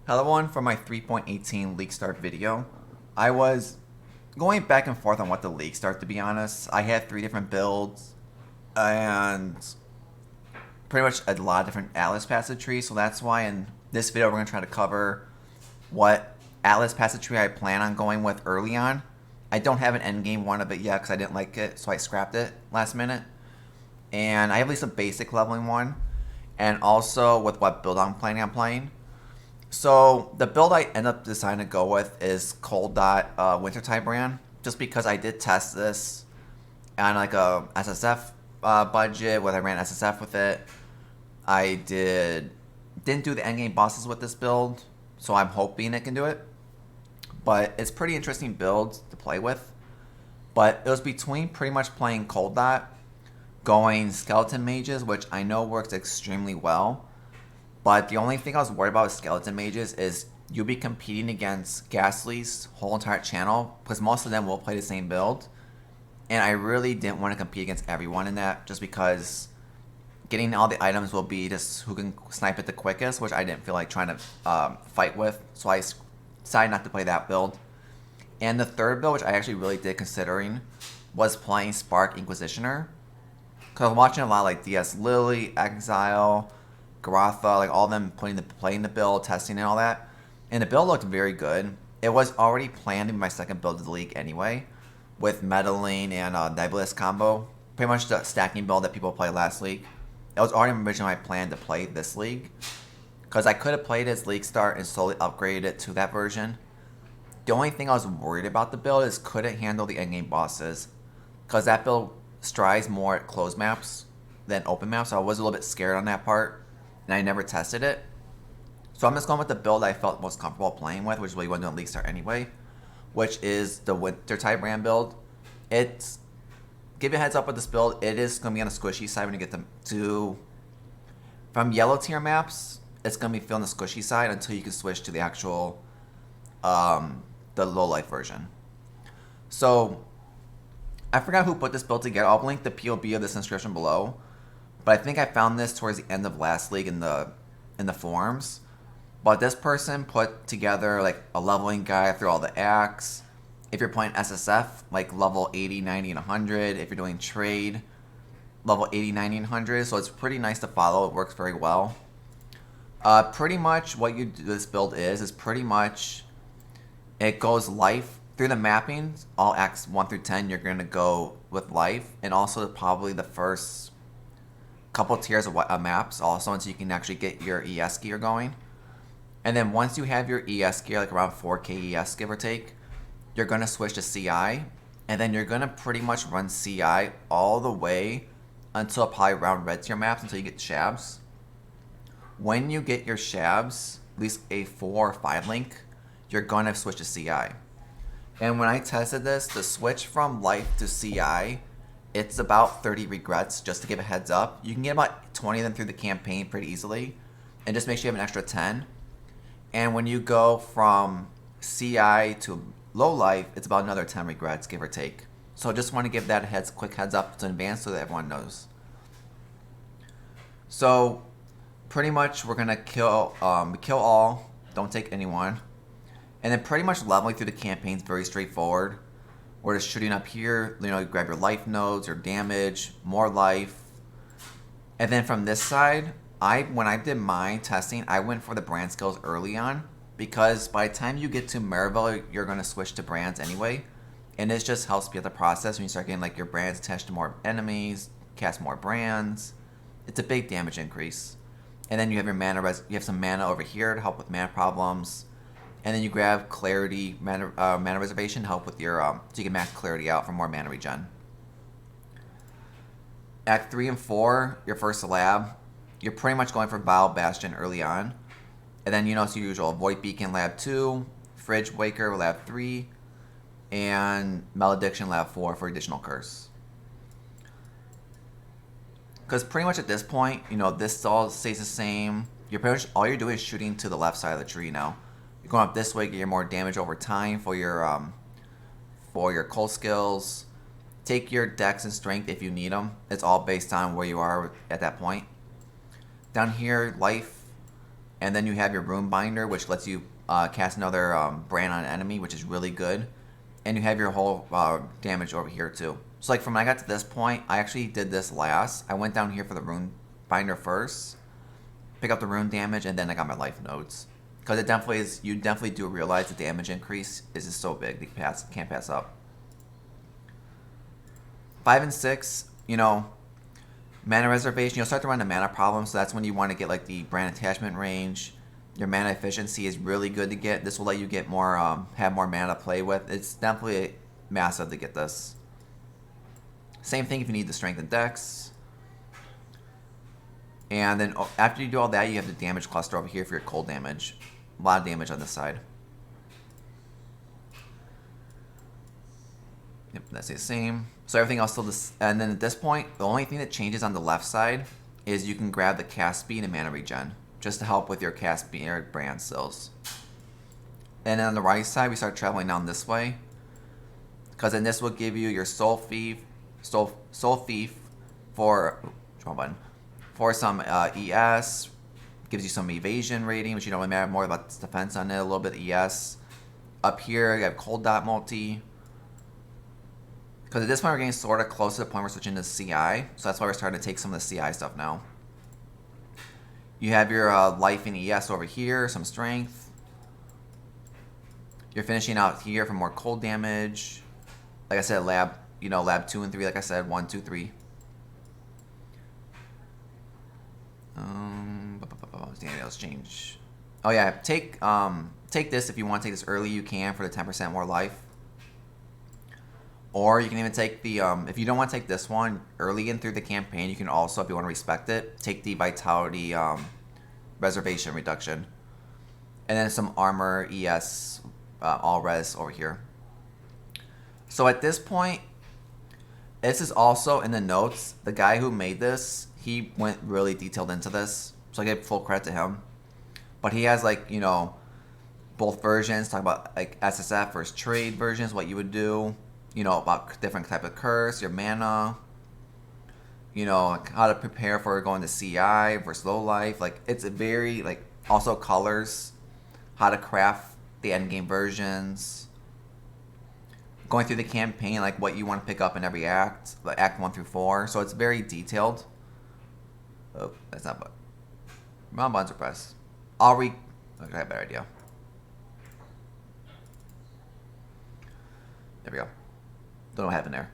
Hello everyone, for my 3.18 league start video. I was going back and forth on what the league start, to be honest. I had 3 different builds and pretty much a lot of different Atlas passage trees, so that's why in this video we're going to try to cover what Atlas passage tree I plan on going with early on. I don't have an endgame one of it yet because I didn't like it, so I scrapped it last minute. And I have at least a basic leveling one, and also with what build I'm planning on playing. So the build I end up deciding to go with is Cold Dot Wintertide brand, just because I did test this on like a SSF budget, where I ran SSF with it. I didn't do the endgame bosses with this build, so I'm hoping it can do it. But it's pretty interesting build to play with. But it was between pretty much playing Cold Dot, going Skeleton Mages, which I know works extremely well. But the only thing I was worried about with Skeleton Mages is you'll be competing against Ghastly's whole entire channel, because most of them will play the same build. And I really didn't want to compete against everyone in that, just because getting all the items will be just who can snipe it the quickest, which I didn't feel like trying to fight with. So I decided not to play that build. And the third build, which I actually really did considering, was playing Spark Inquisitioner. Because I'm watching a lot of like DS Lily, Exile, Garatha, like all of them playing the build, testing and all that. And the build looked very good. It was already planned to be my second build of the league anyway, with Meddling and Nebulous combo. Pretty much the stacking build that people played last league. It was already originally my plan to play this league, because I could have played as league start and slowly upgraded it to that version. The only thing I was worried about the build is could it handle the endgame bosses, because that build strives more at closed maps than open maps, so I was a little bit scared on that part, and I never tested it. So I'm just going with the build I felt most comfortable playing with, which really wasn't doing league start anyway, which is the Wintertide brand build. It's, give you a heads up with this build, it is going to be on the squishy side when you get them to, from yellow tier maps, it's going to be feeling the squishy side until you can switch to the actual, the low life version. So, I forgot who put this build together. I'll link the POE of this description below. But I think I found this towards the end of last league in the forums. But this person put together like a leveling guide through all the acts. If you're playing SSF, like level 80, 90, and 100. If you're doing trade, level 80, 90, and 100. So it's pretty nice to follow. It works very well. Pretty much what you do this build is pretty much it goes life through the mappings. All acts 1 through 10, you're going to go with life. And also probably the first couple tiers of maps also, until you can actually get your ES gear going. And then once you have your ES gear, like around 4k ES give or take, you're going to switch to CI, and then you're going to pretty much run CI all the way until probably around red tier maps, until you get Shabs. When you get your Shabs, at least a 4 or 5 link, you're going to switch to CI. And when I tested this, the switch from life to CI, it's about 30 regrets, just to give a heads up. You can get about 20 of them through the campaign pretty easily, and just make sure you have an extra 10. And when you go from CI to low life, it's about another 10 regrets, give or take. So just want to give that a quick heads up in advance so that everyone knows. So pretty much we're gonna kill all, don't take anyone, and then pretty much leveling through the campaign is very straightforward. We're just shooting up here, you grab your life nodes, your damage, more life. And then from this side, when I did my testing, I went for the brand skills early on, because by the time you get to Marivel, you're going to switch to brands anyway. And it just helps speed up the process when you start getting like your brands attached to more enemies, cast more brands. It's a big damage increase. And then you have your mana, you have some mana over here to help with mana problems. And then you grab Clarity, mana Reservation to help with your, so you can max Clarity out for more mana regen. Act 3 and 4, your first lab, you're pretty much going for Vile Bastion early on. And then, it's your usual Void Beacon Lab 2, Fridge Waker Lab 3, and Malediction Lab 4 for additional curse. Because pretty much at this point, this all stays the same. You're pretty much, all you're doing is shooting to the left side of the tree now. You're going up this way, get your more damage over time for your cold skills. Take your dex and strength if you need them. It's all based on where you are at that point. Down here, life And then you have your Rune Binder, which lets you cast another brand on an enemy, which is really good. And you have your whole damage over here too. So like from when I got to this point, I actually did this last. I went down here for the Rune Binder first, pick up the rune damage, and then I got my life nodes. Because it definitely is, you definitely do realize the damage increase is just so big, you can't pass up. 5 and 6, you know, mana reservation, you'll start to run into mana problems, so that's when you want to get like the brand attachment range. Your mana efficiency is really good to get. This will let you get more, have more mana to play with. It's definitely massive to get this. Same thing if you need the strength and dex. And then after you do all that, you have the damage cluster over here for your cold damage. A lot of damage on this side. Yep, that's the same. So everything else still this, and then at this point, the only thing that changes on the left side is you can grab the cast speed and mana regen, just to help with your cast speed or brand skills. And then on the right side, we start traveling down this way, because then this will give you your soul thief for for some ES, gives you some evasion rating, which you don't really matter more about defense on it, a little bit of ES. Up here, you have cold dot multi. Because at this point, we're getting sort of close to the point we're switching to CI, so that's why we're starting to take some of the CI stuff now. You have your life and ES over here, some strength. You're finishing out here for more cold damage. Like I said, lab 2 and 3, like I said, 1, 2, 3. Anything else change? Oh yeah, take this if you want to take this early. You can for the 10% more life. Or you can even take the, if you don't want to take this one early in through the campaign, you can also, if you want to respect it, take the Vitality reservation reduction. And then some armor, ES, all res over here. So at this point, this is also in the notes. The guy who made this, he went really detailed into this. So I give full credit to him. But he has like, you know, both versions, talk about like SSF versus trade versions, what you would do. You know, about different type of curse, your mana, you know, how to prepare for going to CI versus low life. Like, it's a very, like, also colors, how to craft the endgame versions, going through the campaign, like what you want to pick up in every act, like act 1 through 4. So it's very detailed. Oh, that's not bad. Wrong buttons are pressed. Okay, I have a better idea. There we go. Don't know what happened there.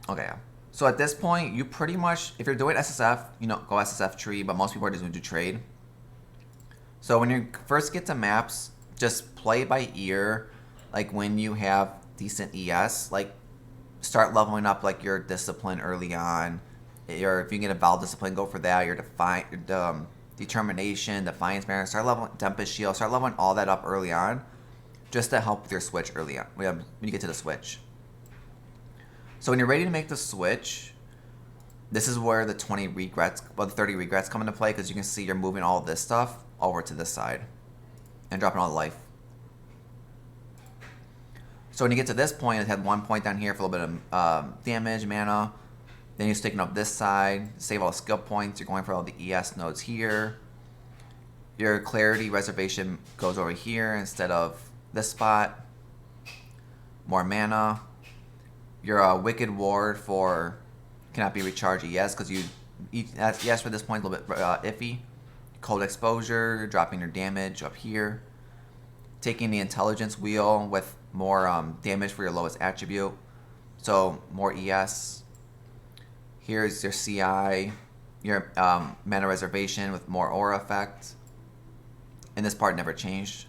Okay, yeah. So at this point, you pretty much, if you're doing SSF, you know, go SSF tree, but most people are just going to do trade. So when you first get to maps, just play by ear. Like when you have decent ES, like start leveling up like your discipline early on. If you can get a Val discipline, go for that. Your determination, defiance banner, start leveling Tempest Shield, start leveling all that up early on. Just to help with your switch early on, when you get to the switch. So when you're ready to make the switch, this is where the 20 regrets, well, the 30 regrets come into play, because you can see you're moving all this stuff over to this side and dropping all the life. So when you get to this point, it had 1 point down here for a little bit of damage, mana. Then you're sticking up this side, save all the skill points. You're going for all the ES nodes here. Your clarity reservation goes over here instead of this spot. More mana. Your wicked ward for cannot be recharged ES, because you ES for this point a little bit iffy. Cold exposure, dropping your damage up here. Taking the intelligence wheel with more damage for your lowest attribute. So more ES. Here's your CI. Your mana reservation with more aura effect. And this part never changed.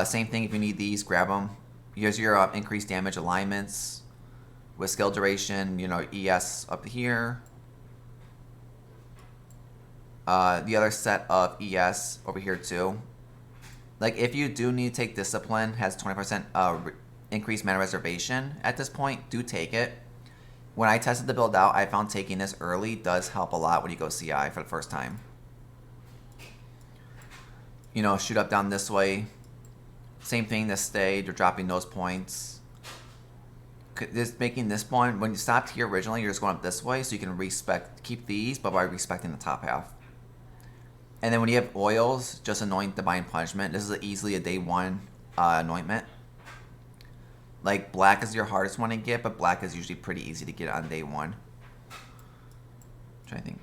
Same thing, if you need these, grab them. Here's your increased damage alignments with skill duration, you know, ES up here. The other set of ES over here too. Like if you do need to take discipline, has 20% increased mana reservation at this point, do take it. When I tested the build out, I found taking this early does help a lot when you go CI for the first time. You know, shoot up down this way. Same thing this stage, you're dropping those points. Just making this one, when you stopped here originally, you're just going up this way, so you can keep these, but by respecting the top half. And then when you have oils, just anoint Divine Punishment. This is easily a day 1 anointment. Like, black is your hardest one to get, but black is usually pretty easy to get on day 1. Trying to think.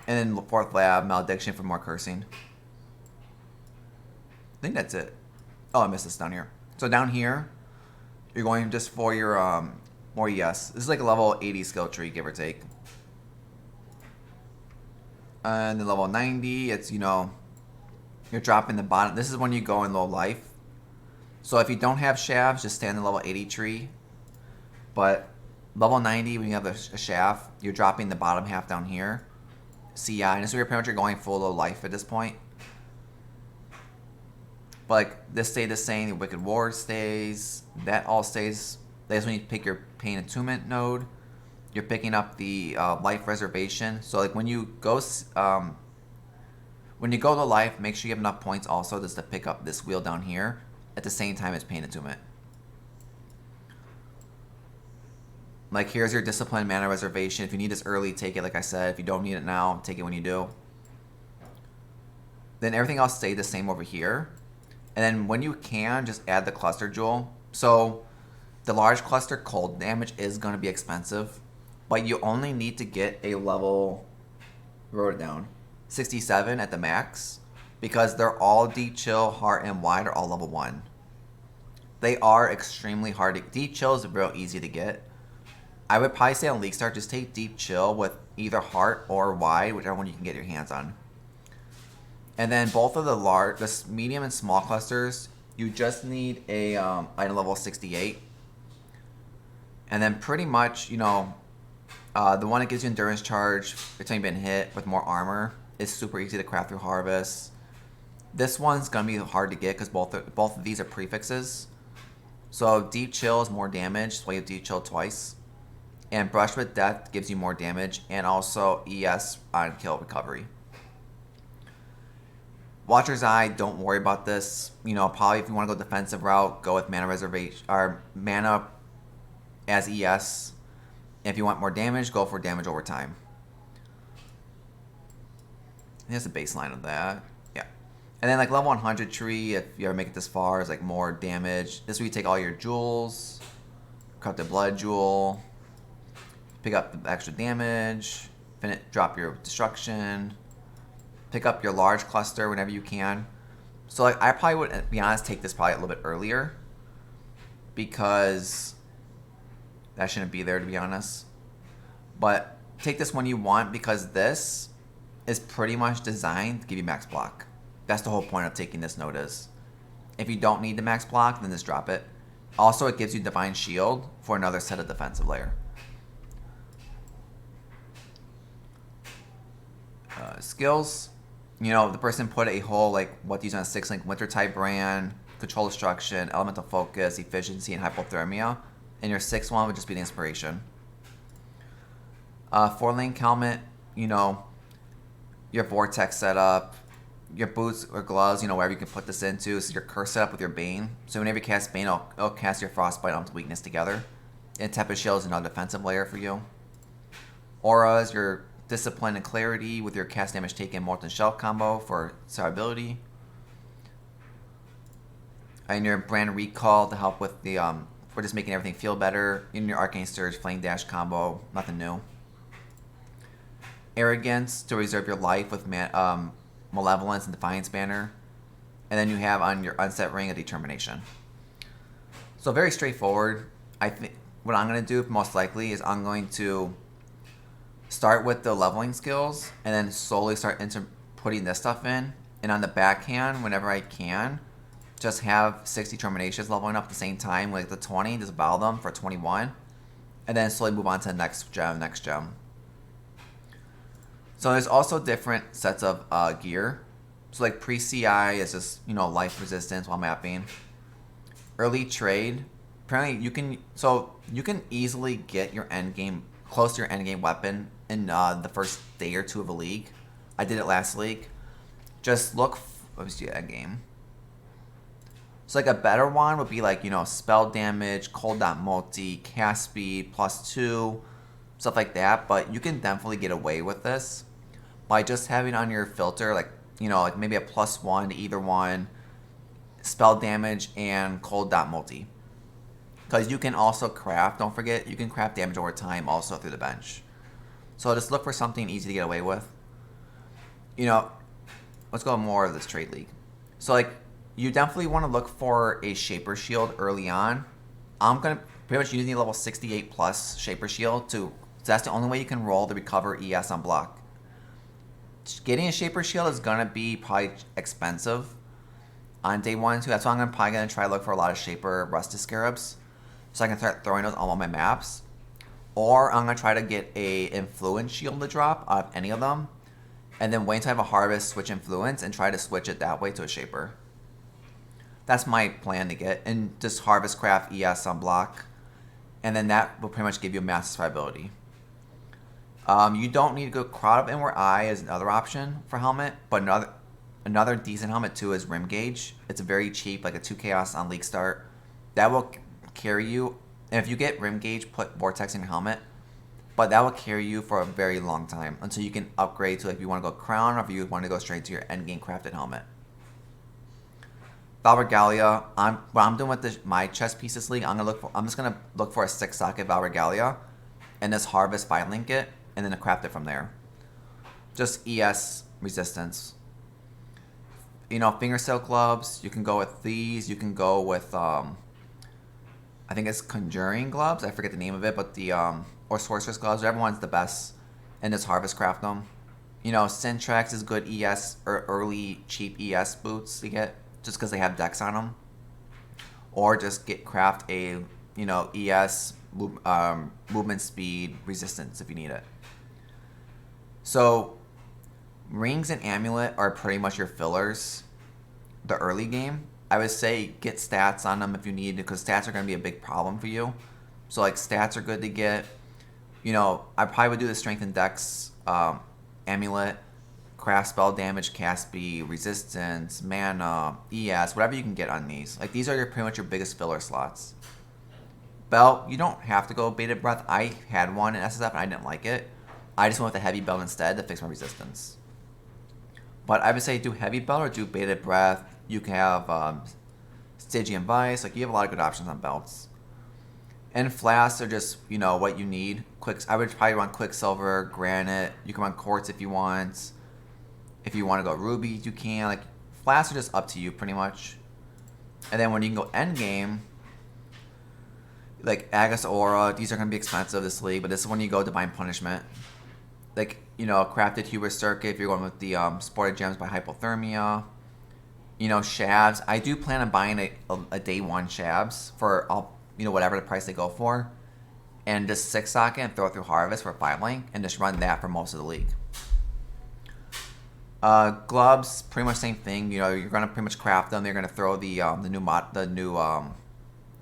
And then 4th lab, Malediction for more cursing. I think that's it. Oh, I missed this down here. So down here, you're going just for your more ES. This is like a level 80 skill tree, give or take. And then level 90, it's, you know, you're dropping the bottom. This is when you go in low life. So if you don't have shafts, just stay on the level 80 tree. But level 90, when you have a shaft, you're dropping the bottom half down here. CI, and so you're pretty much going full low life at this point. But like, this stayed the same, the Wicked Ward stays, that all stays. That's when you pick your Pain Attunement node. You're picking up the Life Reservation. So like when you go to life, make sure you have enough points also just to pick up this wheel down here at the same time as Pain Attunement. Like, here's your Discipline Mana Reservation. If you need this early, take it, like I said. If you don't need it now, take it when you do. Then everything else stay the same over here. And then when you can, just add the Cluster Jewel. So the large cluster cold damage is going to be expensive, but you only need to get a level, wrote it down, 67 at the max, because they're all Deep Chill, Heart, and Wide are all level 1. They are extremely hard to... Deep Chill is real easy to get. I would probably say on League Start, just take Deep Chill with either Heart or Wide, whichever one you can get your hands on. And then both of the medium and small clusters, you just need a item level 68. And then pretty much, you know, the one that gives you endurance charge every time you've been hit with more armor is super easy to craft through Harvest. This one's gonna be hard to get because both of these are prefixes. So Deep Chill is more damage, so you have Deep Chill twice. And Brush with Death gives you more damage and also ES on kill recovery. Watcher's Eye, don't worry about this. You know, probably if you want to go defensive route, go with Mana Reservation or Mana as ES. If you want more damage, go for damage over time. Here's the baseline of that. Yeah. And then like level 100 tree, if you ever make it this far, is like more damage. This is where you take all your jewels, cut the blood jewel, pick up the extra damage, drop your destruction, pick up your large cluster whenever you can. So like, I probably would, be honest, take this probably a little bit earlier because that shouldn't be there, to be honest. But take this when you want because this is pretty much designed to give you max block. That's the whole point of taking this node is. If you don't need the max block, then just drop it. Also, it gives you Divine Shield for another set of defensive layer. Skills. You know, the person put a whole, like, what these on a 6-link Wintertide brand, Control Destruction, Elemental Focus, Efficiency, and Hypothermia. And your 6th one would just be the Inspiration. 4-link helmet, you know, your Vortex setup, your boots or gloves, you know, wherever you can put this into. This is your curse setup with your Bane. So whenever you cast Bane, it'll cast your Frostbite onto Weakness together. And Tempest Shield is another defensive layer for you. Auras, your Discipline and Clarity with your cast damage taken Molten Shell combo for survivability. And your Brand Recall to help with the, for just making everything feel better. In your Arcane Surge Flame Dash combo, nothing new. Arrogance to reserve your life with Malevolence and Defiance banner. And then you have on your Unset Ring a Determination. So very straightforward. I think what I'm going to do most likely is I'm going to start with the leveling skills and then slowly start putting this stuff in. And on the backhand, whenever I can, just have 6 determinations leveling up at the same time, like the 20, just bow them for 21. And then slowly move on to the next gem. So there's also different sets of gear. So like pre-CI is just, you know, life resistance while mapping. Early trade, apparently you can easily get your end game, close to your end game weapon in the first day or two of a league. I did it last league. Just look, let me see end game. So like a better one would be like, spell damage, cold dot multi, cast speed, +2, stuff like that. But you can definitely get away with this by just having on your filter, like, like maybe a +1 to either one, spell damage and cold dot multi. Because you can also craft, don't forget, you can craft damage over time also through the bench. So just look for something easy to get away with. Let's go more of this trade league. So like, you definitely want to look for a Shaper Shield early on. I'm going to pretty much use the level 68 plus Shaper Shield so that's the only way you can roll the recover ES on block. Getting a Shaper Shield is going to be probably expensive on day 1 and 2. That's why I'm probably going to try to look for a lot of Shaper Rusted Scarabs so I can start throwing those on all my maps. Or I'm going to try to get a Influence Shield to drop out of any of them. And then wait until I have a Harvest, switch Influence, and try to switch it that way to a Shaper. That's my plan to get. And just Harvest Craft ES on block. And then that will pretty much give you a massive survivability. You don't need to go Crowd of Inward Eye as another option for helmet. But another decent helmet too is Rim Gauge. It's a very cheap, like a 2 Chaos on League Start. That will carry you. And if you get Rim Gauge, put Vortex in your helmet. But that will carry you for a very long time until you can upgrade to, like, if you want to go Crown or if you want to go straight to your endgame crafted helmet. Valregalia, what I'm doing with my chest pieces league, I'm just gonna look for a 6-socket Valregalia and just harvest 5-link it and then craft it from there. Just ES resistance. Finger Silk gloves, you can go with these. You can go with I think it's Conjuring gloves. I forget the name of it, but the or Sorceress gloves. Everyone's the best, and just harvest craft them. Syntrax is good ES or early cheap ES boots to get just because they have decks on them. Or just craft a ES movement speed resistance if you need it. So rings and amulet are pretty much your fillers the early game. I would say get stats on them if you need, because stats are going to be a big problem for you. So like stats are good to get. I probably would do the strength and dex amulet, craft spell damage, cast speed, resistance, mana, ES, whatever you can get on these. Like these are pretty much your biggest filler slots. Belt, you don't have to go Bated Breath. I had one in SSF and I didn't like it. I just went with the heavy belt instead to fix my resistance. But I would say do heavy belt or do Bated Breath. You can have Stygian Vice. Like you have a lot of good options on belts. And flasks are just what you need. I would probably run Quicksilver, Granite. You can run Quartz if you want. If you want to go Rubies, you can. Like flasks are just up to you pretty much. And then when you can go end game, like Agus Aura, these are gonna be expensive this league, but this is when you go Divine Punishment. Like crafted Hubris Circuit if you're going with the Sported Gems by Hypothermia. Shabs. I do plan on buying a day 1 Shabs for whatever the price they go for, and just 6-socket and throw it through Harvest for 5-link and just run that for most of the league. Gloves, pretty much same thing. You're gonna pretty much craft them. They're gonna throw the new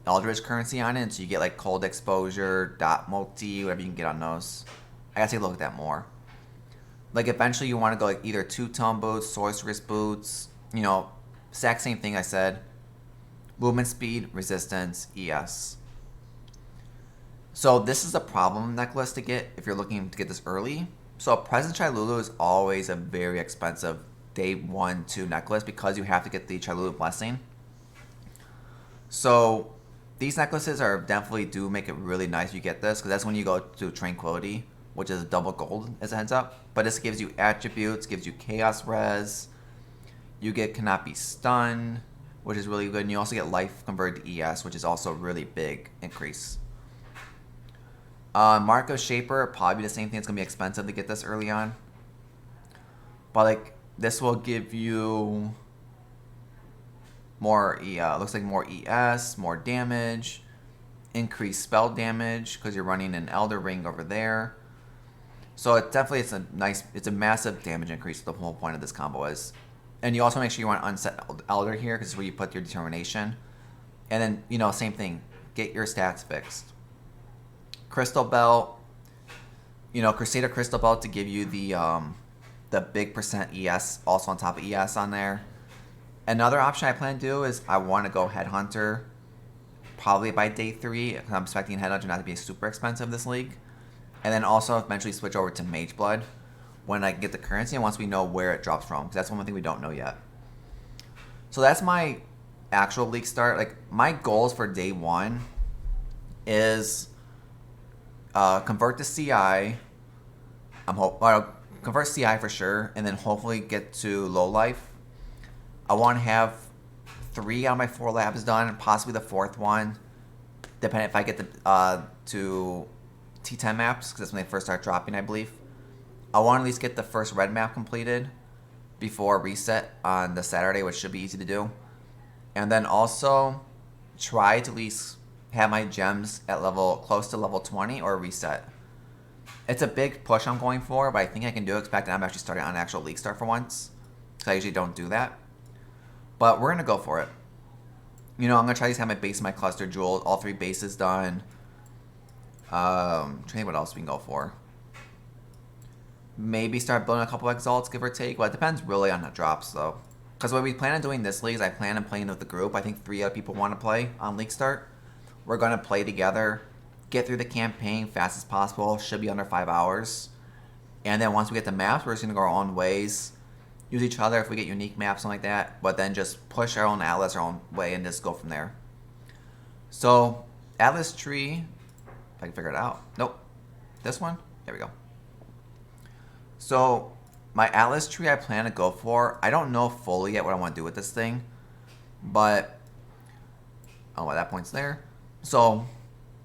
Eldritch currency on it, and so you get like cold exposure, dot multi, whatever you can get on those. I gotta take a look at that more. Like eventually you want to go like either 2-tone boots, sorceress boots. Exact same thing I said. Movement speed, resistance, ES. So this is a problem necklace to get if you're looking to get this early. So Present Chilulu is always a very expensive day 1-2 necklace because you have to get the Chilulu blessing. So these necklaces are definitely do make it really nice if you get this, because that's when you go to Tranquility, which is double gold as a heads up. But this gives you attributes, gives you chaos res. You cannot be stunned, which is really good. And you also get life converted to ES, which is also a really big increase. Mark of Shaper, probably the same thing. It's going to be expensive to get this early on. But like this will give you more, looks like more ES, more damage, increased spell damage because you're running an Elder Ring over there. So it's a massive damage increase. The whole point of this combo is. And you also make sure you want Unset Elder here because it's where you put your determination. And then, same thing. Get your stats fixed. Crystal Belt. Crusader Crystal Belt to give you the big percent ES also on top of ES on there. Another option I plan to do is I want to go Headhunter probably by day 3, because I'm expecting Headhunter not to be super expensive this league. And then also eventually switch over to Mage Blood when I get the currency and once we know where it drops from, because that's one thing we don't know yet. So that's my actual league start. Like, my goals for day 1 is convert to CI. Convert CI for sure, and then hopefully get to low life. I want to have 3 out of my 4 labs done, possibly the 4th one, depending if I get to T10 maps, because that's when they first start dropping, I believe. I want to at least get the first red map completed before reset on the Saturday, which should be easy to do. And then also try to at least have my gems at close to level 20 or reset. It's a big push I'm going for, but I think I can do it. Expect that I'm actually starting on an actual league start for once, because I usually don't do that. But we're going to go for it. I'm going to try to have my base and my cluster jewels, all 3 bases done. Trying to think what else we can go for. Maybe start building a couple exalts, give or take. Well, it depends really on the drops, though. Because what we plan on doing this league is I plan on playing with the group. I think 3 other people want to play on league start. We're going to play together, get through the campaign fast as possible. Should be under 5 hours. And then once we get the maps, we're just going to go our own ways. Use each other if we get unique maps, something like that. But then just push our own atlas our own way and just go from there. So, atlas tree, if I can figure it out. Nope. This one? There we go. So, my atlas tree I plan to go for, I don't know fully yet what I want to do with this thing. But, oh, that point's there. So,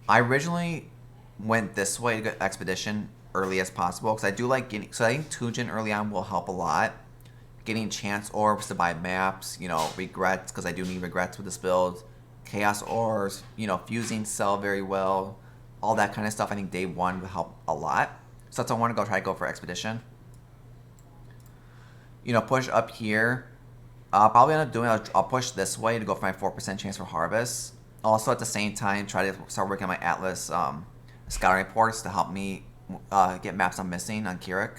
I originally went this way to get expedition early as possible. Because I do like getting, so I think Tujin early on will help a lot. Getting chance orbs to buy maps, regrets, because I do need regrets with this build. Chaos orbs, fusing cell very well. All that kind of stuff, I think day 1 will help a lot. So that's why I want to try to go for expedition. Push up here. I'll probably end up doing, I'll push this way to go for my 4% chance for harvest. Also at the same time, try to start working on my Atlas scouting reports to help me get maps I'm missing on Kirik.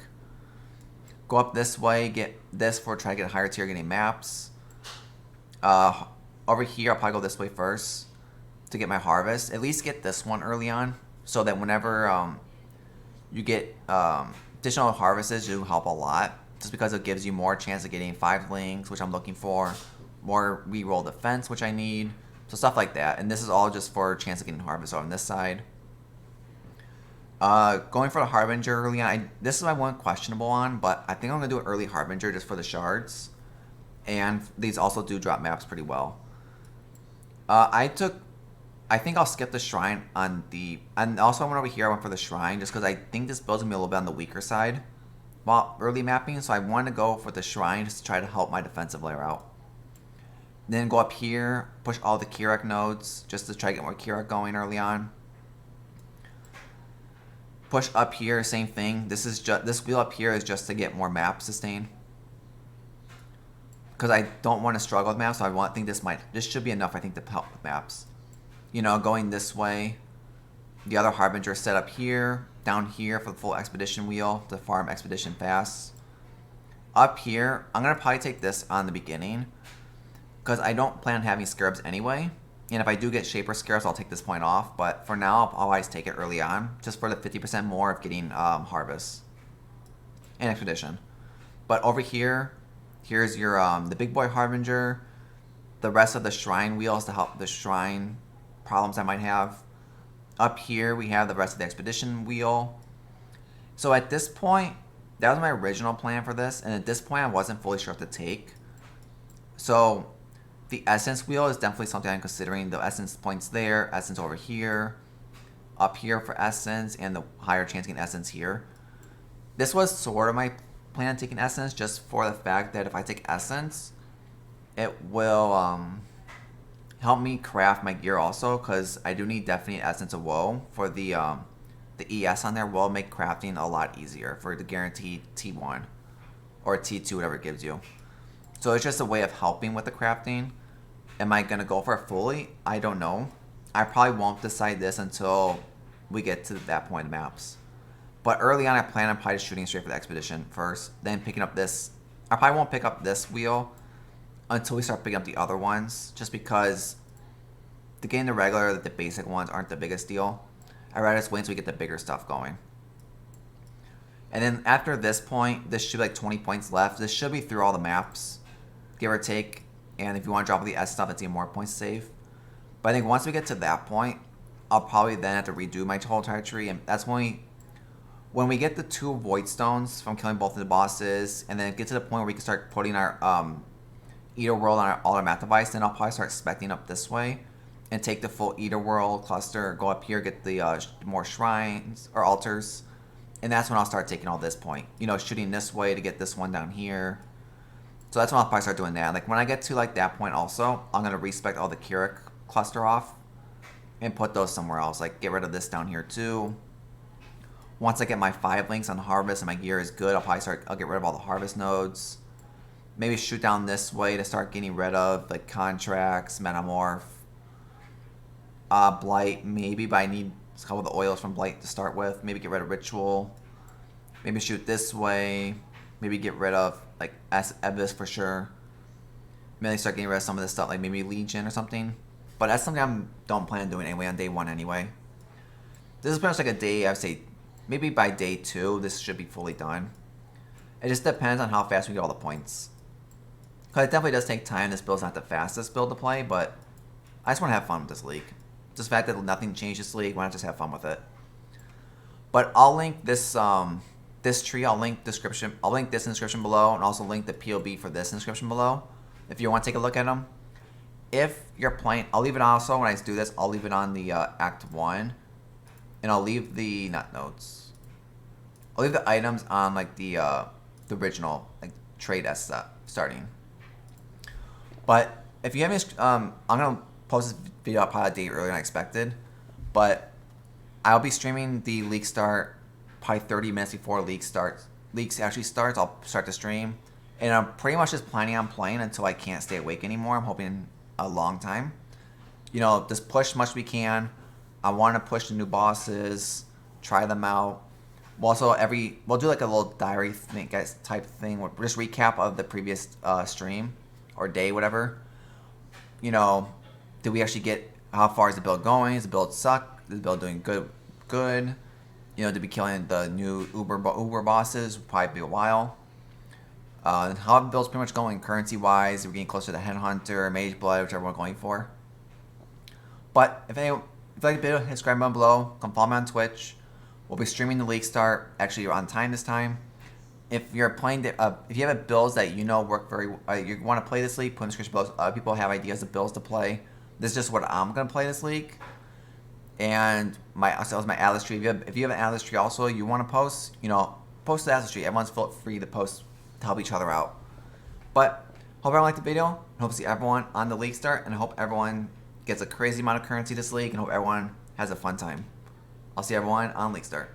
Go up this way, get this for try to get a higher tier getting maps. Over here, I'll probably go this way first to get my harvest. At least get this one early on, so that whenever you get additional harvests, you help a lot. Just because it gives you more chance of getting 5 links, which I'm looking for, more reroll defense, which I need, so stuff like that. And this is all just for a chance of getting harvest on this side. Going for the Harbinger early on, this is my one questionable on, but I think I'm going to do an early Harbinger just for the shards. And these also do drop maps pretty well. I think I'll skip the Shrine on the, and also I went over here, I went for the Shrine, just because I think this build's going to be a little bit on the weaker side while early mapping, so I want to go for the Shrine just to try to help my defensive layer out. Then go up here, push all the Kirak nodes, just to try to get more Kirak going early on. Push up here, same thing. This wheel up here is just to get more map sustain. Because I don't want to struggle with maps, so I think this should be enough, I think, to help with maps. Going this way. The other Harbinger set up here, down here for the full expedition wheel to farm expedition fast. Up here, I'm going to probably take this on the beginning, because I don't plan on having scarabs anyway. And if I do get Shaper Scarabs, I'll take this point off. But for now, I'll always take it early on, just for the 50% more of getting Harvest and Expedition. But over here, here's your the Big Boy Harbinger, the rest of the Shrine wheels to help the Shrine problems I might have. Up here, we have the rest of the Expedition wheel. So at this point, that was my original plan for this. And at this point, I wasn't fully sure what to take. So the Essence wheel is definitely something I'm considering. The Essence points there, Essence over here, up here for Essence, and the higher chance getting Essence here. This was sort of my plan on taking Essence, just for the fact that if I take Essence, it will help me craft my gear also, because I do need definite Essence of Woe for the ES on there will make crafting a lot easier for the guaranteed T1 or T2, whatever it gives you. So it's just a way of helping with the crafting. Am I going to go for it fully? I don't know. I probably won't decide this until we get to that point in maps. But early on, I plan on probably shooting straight for the Expedition first, then picking up this. I probably won't pick up this wheel until we start picking up the other ones, just because getting the regular, the basic ones aren't the biggest deal. I'd rather just wait until we get the bigger stuff going. And then after this point, this should be like 20 points left. This should be through all the maps, give or take. And if you want to drop the S stuff, it's even more points to save. But I think once we get to that point, I'll probably then have to redo my total entire tree. And that's when we get the 2 void stones from killing both of the bosses, and then get to the point where we can start putting our Eater World on all our map device, then I'll probably start specting up this way and take the full Eater World cluster, go up here, get the more shrines or altars. And that's when I'll start taking all this point. You know, shooting this way to get this one down here. So that's when I'll probably start doing that. Like when I get to like that point also, I'm going to respec all the Keurig cluster off and put those somewhere else. Like get rid of this down here too. Once I get my 5 links on harvest and my gear is good, I'll get rid of all the harvest nodes. Maybe shoot down this way to start getting rid of like contracts, metamorph, blight maybe, but I need a couple of the oils from blight to start with. Maybe get rid of ritual. Maybe shoot this way. Maybe get rid of like Ebis for sure. Maybe start getting rid of some of this stuff, like maybe Legion or something. But that's something I don't plan on doing anyway on day 1 anyway. This is pretty much like a day, I would say, maybe by day 2, this should be fully done. It just depends on how fast we get all the points. Because it definitely does take time. This build's not the fastest build to play, but I just want to have fun with this league. Just the fact that nothing changed this league, why not just have fun with it? But I'll link this this tree. I'll link description. I'll link this in the description below, and also link the POB for this in the description below, if you want to take a look at them. If you're playing, I'll leave it also when I do this. I'll leave it on the Act 1, and I'll leave the not notes. I'll leave the items on like the original like trade S starting. But if you have any, I'm gonna post this video up probably a day earlier than I expected, but I'll be streaming the league start probably 30 minutes before leagues actually starts. I'll start the stream, and I'm pretty much just planning on playing until I can't stay awake anymore. I'm hoping a long time. You know, just push as much as we can. I want to push the new bosses, try them out. We'll do like a little diary thing, guys, type thing. We'll just recap of the previous stream or day, whatever. You know, did we actually get, how far is the build going? Is the build suck? Is the build doing good? You know, did we killing the new Uber bosses? Probably be a while. How the build's pretty much going currency-wise. We're getting closer to the Headhunter, Mage Blood, whichever we're going for. But if you like the video, hit subscribe button below. Come follow me on Twitch. We'll be streaming the league start. Actually, you're on time this time. If you're playing, if you have builds that you know work you want to play this league, put in the description below. Other people have ideas of builds to play. This is just what I'm gonna play this league. And my Atlas tree. If you have an Atlas tree also you want to post, you know, post the Atlas tree. Everyone's free to post to help each other out. But hope everyone liked the video. I hope to see everyone on the league start, and I hope everyone gets a crazy amount of currency this league, and hope everyone has a fun time. I'll see everyone on league start.